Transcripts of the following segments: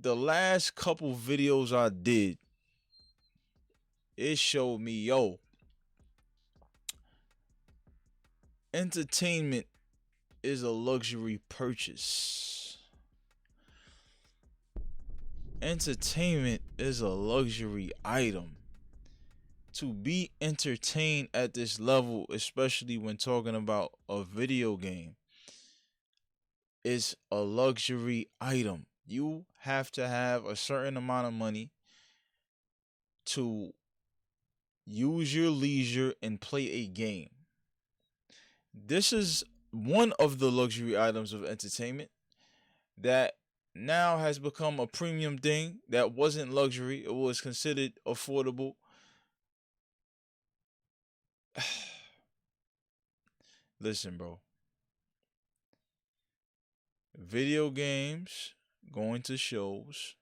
the last couple videos I did, it showed me, yo, entertainment is a luxury purchase. Entertainment is a luxury item. To be entertained at this level, especially when talking about a video game, is a luxury item. You have to have a certain amount of money to use your leisure and play a game. This is one of the luxury items of entertainment that now has become a premium thing that wasn't luxury. It was considered affordable. Listen, bro. Video games, going to shows,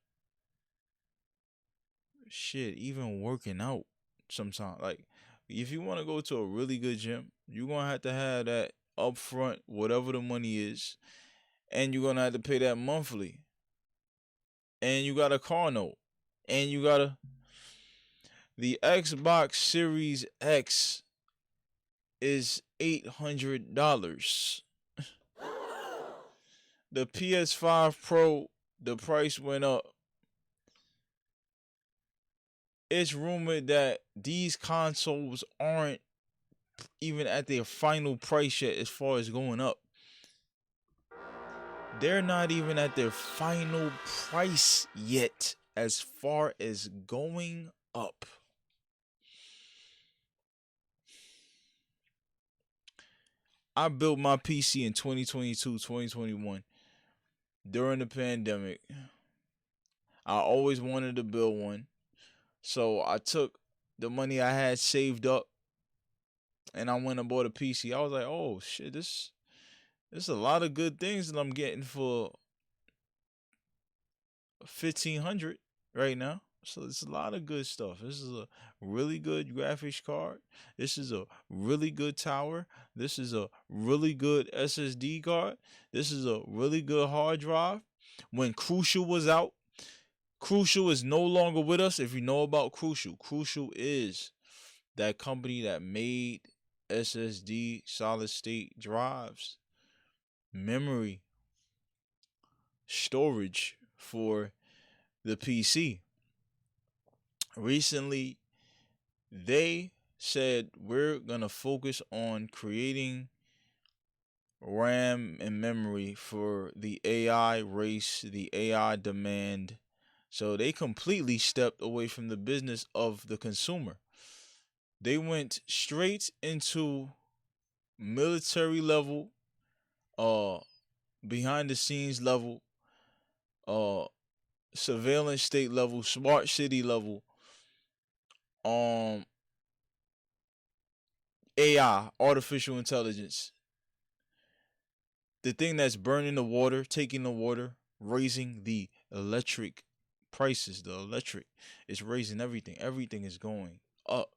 shit, even working out sometimes. Like, if you want to go to a really good gym, you're going to have that upfront, whatever the money is, and you're going to have to pay that monthly. And you got a car note. And you got the Xbox Series X is $800. The PS5 Pro, the price went up. It's rumored that these consoles aren't even at their final price yet as far as going up. They're not even at their final price yet as far as going up. I built my PC in 2022, 2021 during the pandemic. I always wanted to build one. So I took the money I had saved up and I went and bought a PC. I was like, oh shit, this there's a lot of good things that I'm getting for $1,500 right now. So it's a lot of good stuff. This is a really good graphics card. This is a really good tower. This is a really good SSD card. This is a really good hard drive. When Crucial was out, Crucial is no longer with us. If you know about Crucial, Crucial is that company that made SSD solid state drives, memory, storage for the PC. Recently, they said we're going to focus on creating RAM and memory for the AI race, the AI demand. So they completely stepped away from the business of the consumer. They went straight into military level, behind the scenes level, surveillance state level, smart city level, AI, artificial intelligence. The thing that's burning the water, taking the water, raising the electric prices. The electric is raising everything. Everything is going up.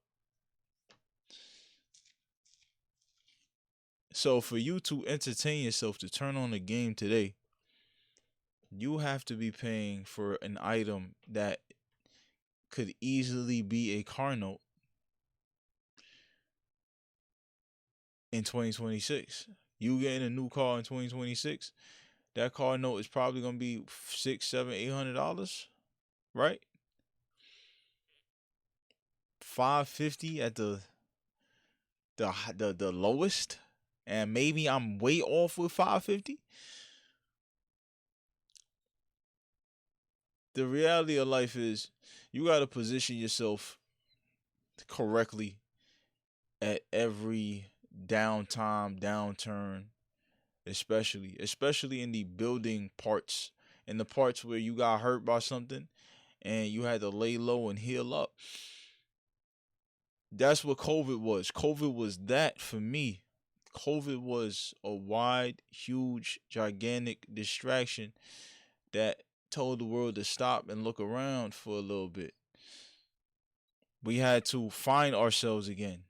So for you to entertain yourself, to turn on a game today, you have to be paying for an item that could easily be a car note in 2026. You getting a new car in 2026, that car note is probably gonna be $600, $700, $800, right? $550 at the lowest, and maybe I'm way off with $550. The reality of life is you gotta position yourself correctly at every downturn, especially in the building parts, in the parts where you got hurt by something and you had to lay low and heal up. That's what COVID was. COVID was that for me. COVID was a wide, huge, gigantic distraction that told the world to stop and look around for a little bit. We had to find ourselves again.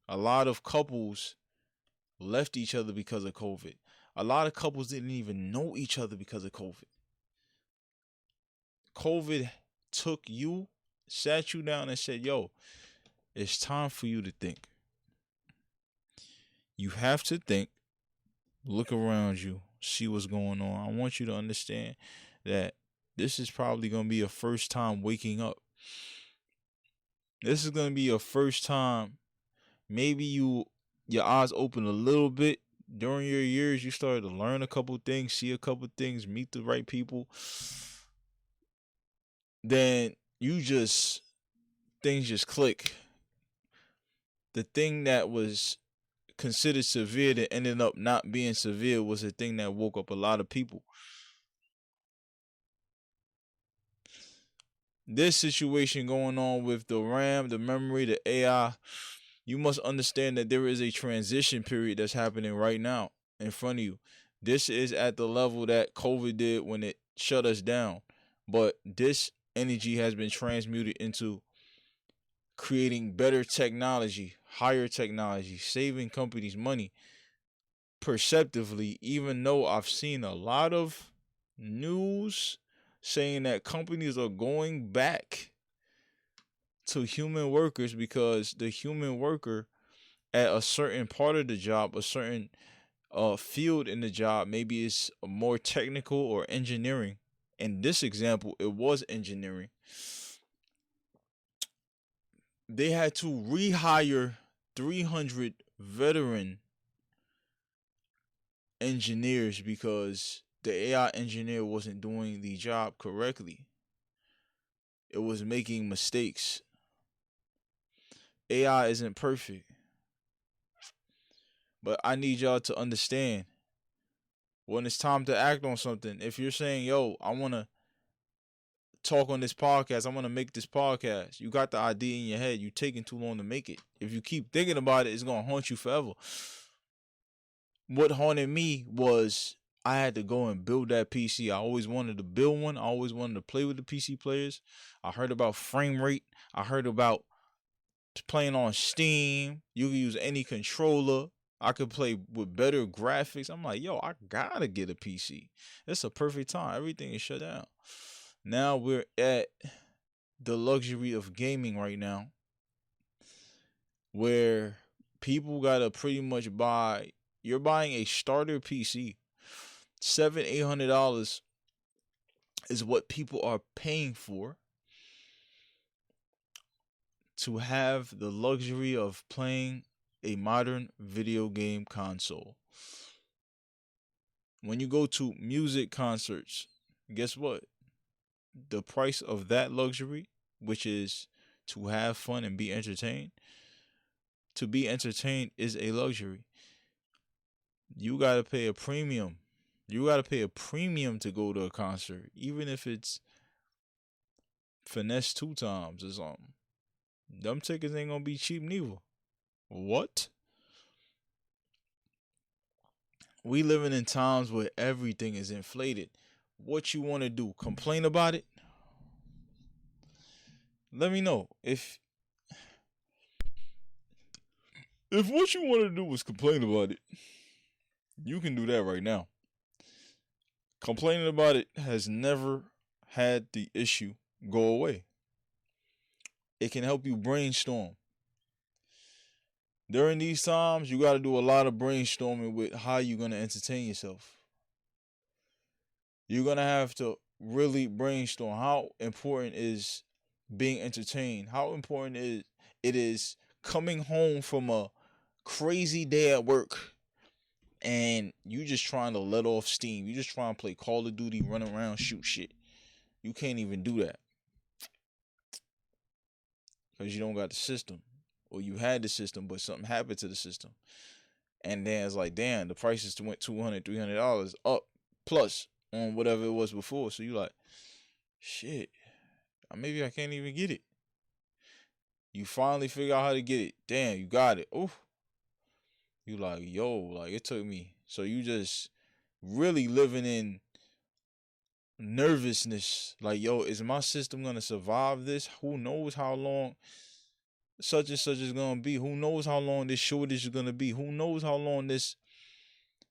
A lot of couples left each other because of COVID. A lot of couples didn't even know each other because of COVID. COVID took you, sat you down and said, yo, it's time for you to think. You have to think, look around you, see what's going on. I want you to understand that this is probably going to be your first time waking up. This is going to be your first time. Maybe your eyes open a little bit during your years. You started to learn a couple things, see a couple things, meet the right people. Then things just click. The thing that was considered severe that ended up not being severe was a thing that woke up a lot of people. This situation going on with the RAM, the memory, the AI, you must understand that there is a transition period that's happening right now in front of you. This is at the level that COVID did when it shut us down. But this energy has been transmuted into creating better technology, higher technology, saving companies money perceptively, even though I've seen a lot of news saying that companies are going back to human workers because the human worker at a certain part of the job, a certain field in the job, maybe it's more technical or engineering. In this example, it was engineering. They had to rehire 300 veteran engineers because the AI engineer wasn't doing the job correctly. It was making mistakes. AI isn't perfect. But I need y'all to understand when it's time to act on something. If you're saying, yo, I want to talk on this podcast, I want to make this podcast, you got the idea in your head, you taking too long to make it. If you keep thinking about it, it's going to haunt you forever. What haunted me was I had to go and build that PC. I always wanted to build one. I always wanted to play with the PC players. I heard about frame rate. I heard about playing on Steam. You can use any controller. I could play with better graphics. I'm like, yo, I gotta get a PC. It's a perfect time. Everything is shut down. Now we're at the luxury of gaming right now, where people gotta pretty much buy. You're buying a starter PC. $700-800 is what people are paying for to have the luxury of playing a modern video game console. When you go to music concerts, guess what? The price of that luxury, which is to have fun and be entertained, to be entertained is a luxury. You got to pay a premium. You got to pay a premium to go to a concert, even if it's finesse 2 times or something. Them tickets ain't going to be cheap neither. What? We living in times where everything is inflated. What you want to do? Complain about it? Let me know. If what you want to do is complain about it, you can do that right now. Complaining about it has never had the issue go away. It can help you brainstorm. During these times, you got to do a lot of brainstorming with how you're going to entertain yourself. You're going to have to really brainstorm how important is being entertained, how important it is coming home from a crazy day at work and you just trying to let off steam. You just trying to play Call of Duty, run around, shoot shit. You can't even do that because you don't got the system, or you had the system but something happened to the system, and then it's like, damn, the prices went $200-300 up plus on whatever it was before. So you like, shit, maybe I can't even get it. You finally figure out how to get it. Damn, you got it. Oof. You like, yo, like it took me. So you just really living in nervousness. Like, yo, is my system gonna survive this? Who knows how long such and such is gonna be? Who knows how long this shortage is gonna be? Who knows how long this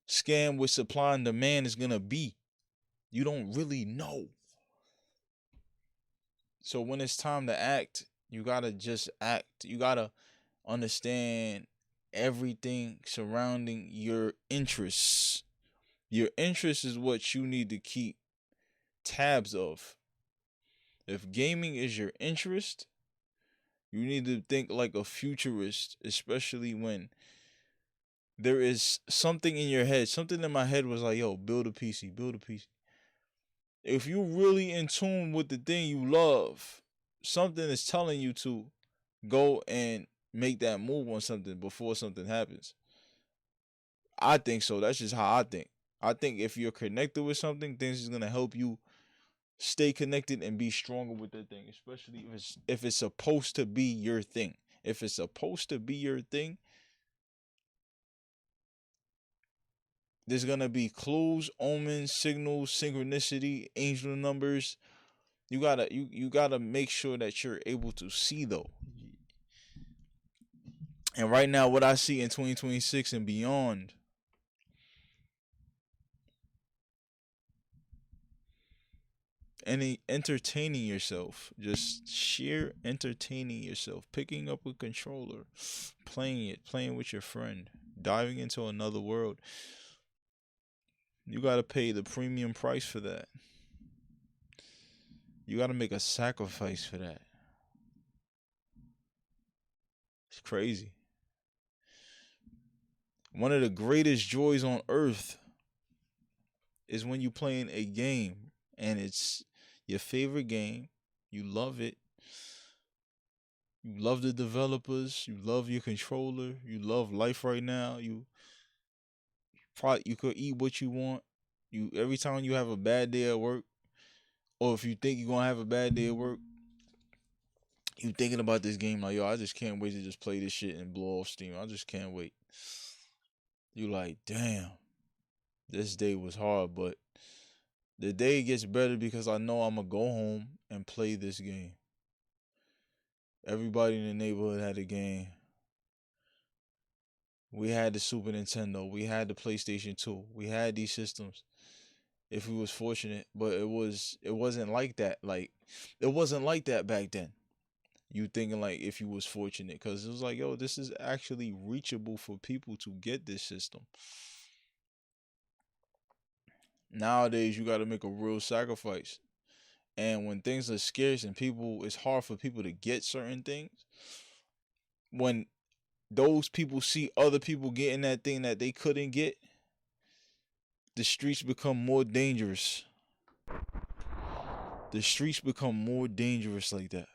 scam with supply and demand is gonna be? You don't really know. So when it's time to act, you gotta just act. You gotta understand everything surrounding your interests. Your interest is what you need to keep tabs of. If gaming is your interest, you need to think like a futurist, especially when there is something in your head. Something in my head was like, yo, build a PC, build a PC. If you really in tune with the thing you love, something is telling you to go and make that move on something before something happens. I think so. That's just how I think. I think if you're connected with something, things is gonna help you stay connected and be stronger with that thing, especially if it's supposed to be your thing. If it's supposed to be your thing, there's gonna be clues, omens, signals, synchronicity, angel numbers. You gotta make sure that you're able to see though. And right now, what I see in 2026 and beyond, any entertaining yourself, just sheer entertaining yourself, picking up a controller, playing it, playing with your friend, diving into another world. You gotta pay the premium price for that. You gotta make a sacrifice for that. It's crazy. One of the greatest joys on earth is when you playing a game and it's your favorite game. You love it. You love the developers. You love your controller. You love life right now. You could eat what you want. You every time you have a bad day at work, or if you think you're gonna have a bad day at work, you thinking about this game like, yo, I just can't wait to just play this shit and blow off steam. I just can't wait. You like, damn, this day was hard, but the day gets better because I know I'm gonna go home and play this game. Everybody in the neighborhood had a game. We had the Super Nintendo. We had the PlayStation 2. We had these systems if we was fortunate, but it wasn't like that. Like it wasn't like that back then. You thinking like if you was fortunate cuz it was like, yo, this is actually reachable for people to get this system. Nowadays you got to make a real sacrifice. And when things are scarce and people it's hard for people to get certain things, when those people see other people getting that thing that they couldn't get, the streets become more dangerous. The streets become more dangerous like that.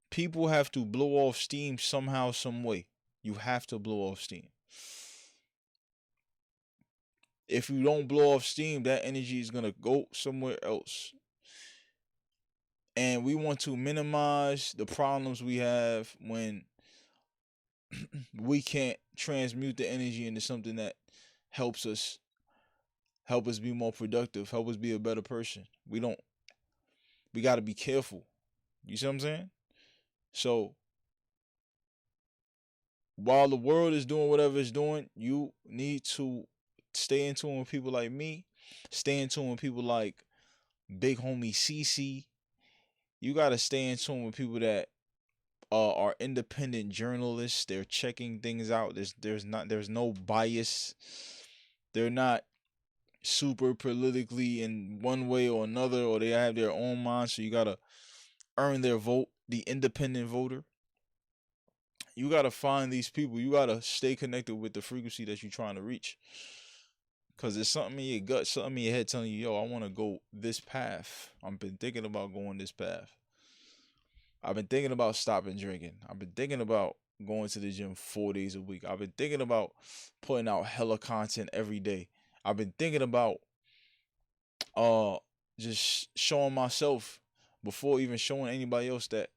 People have to blow off steam somehow, some way. You have to blow off steam. If you don't blow off steam, that energy is gonna go somewhere else. And we want to minimize the problems we have when we can't transmute the energy into something that helps us help us be more productive, help us be a better person. We gotta be careful. You see what I'm saying? So while the world is doing whatever it's doing, you need to stay in tune with people like me, stay in tune with people like Big Homie CC. You gotta stay in tune with people that are independent journalists. They're checking things out. There's no bias. They're not super politically in one way or another, or they have their own mind. So you gotta earn their vote. The independent voter. You gotta find these people. You gotta stay connected with the frequency that you're trying to reach. Cause there's something in your gut, something in your head telling you, yo, I wanna go this path. I've been thinking about going this path. I've been thinking about stopping drinking. I've been thinking about going to the gym 4 days a week. I've been thinking about putting out hella content every day. I've been thinking about uh just showing myself before even showing anybody else that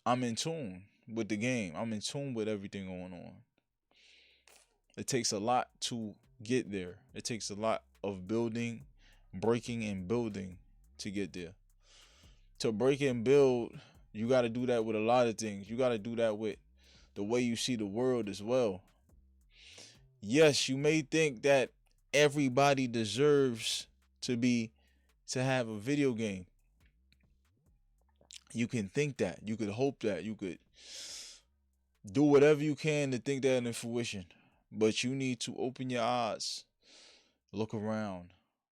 I'm in tune with the game. I'm in tune with everything going on. It takes a lot to get there. It takes a lot of building, breaking, and building to get there. To break and build, you got to do that with a lot of things. You got to do that with the way you see the world as well. Yes, you may think that everybody deserves to be to have a video game. You can think that. You could hope that. You could do whatever you can to think that into fruition. But you need to open your eyes, look around,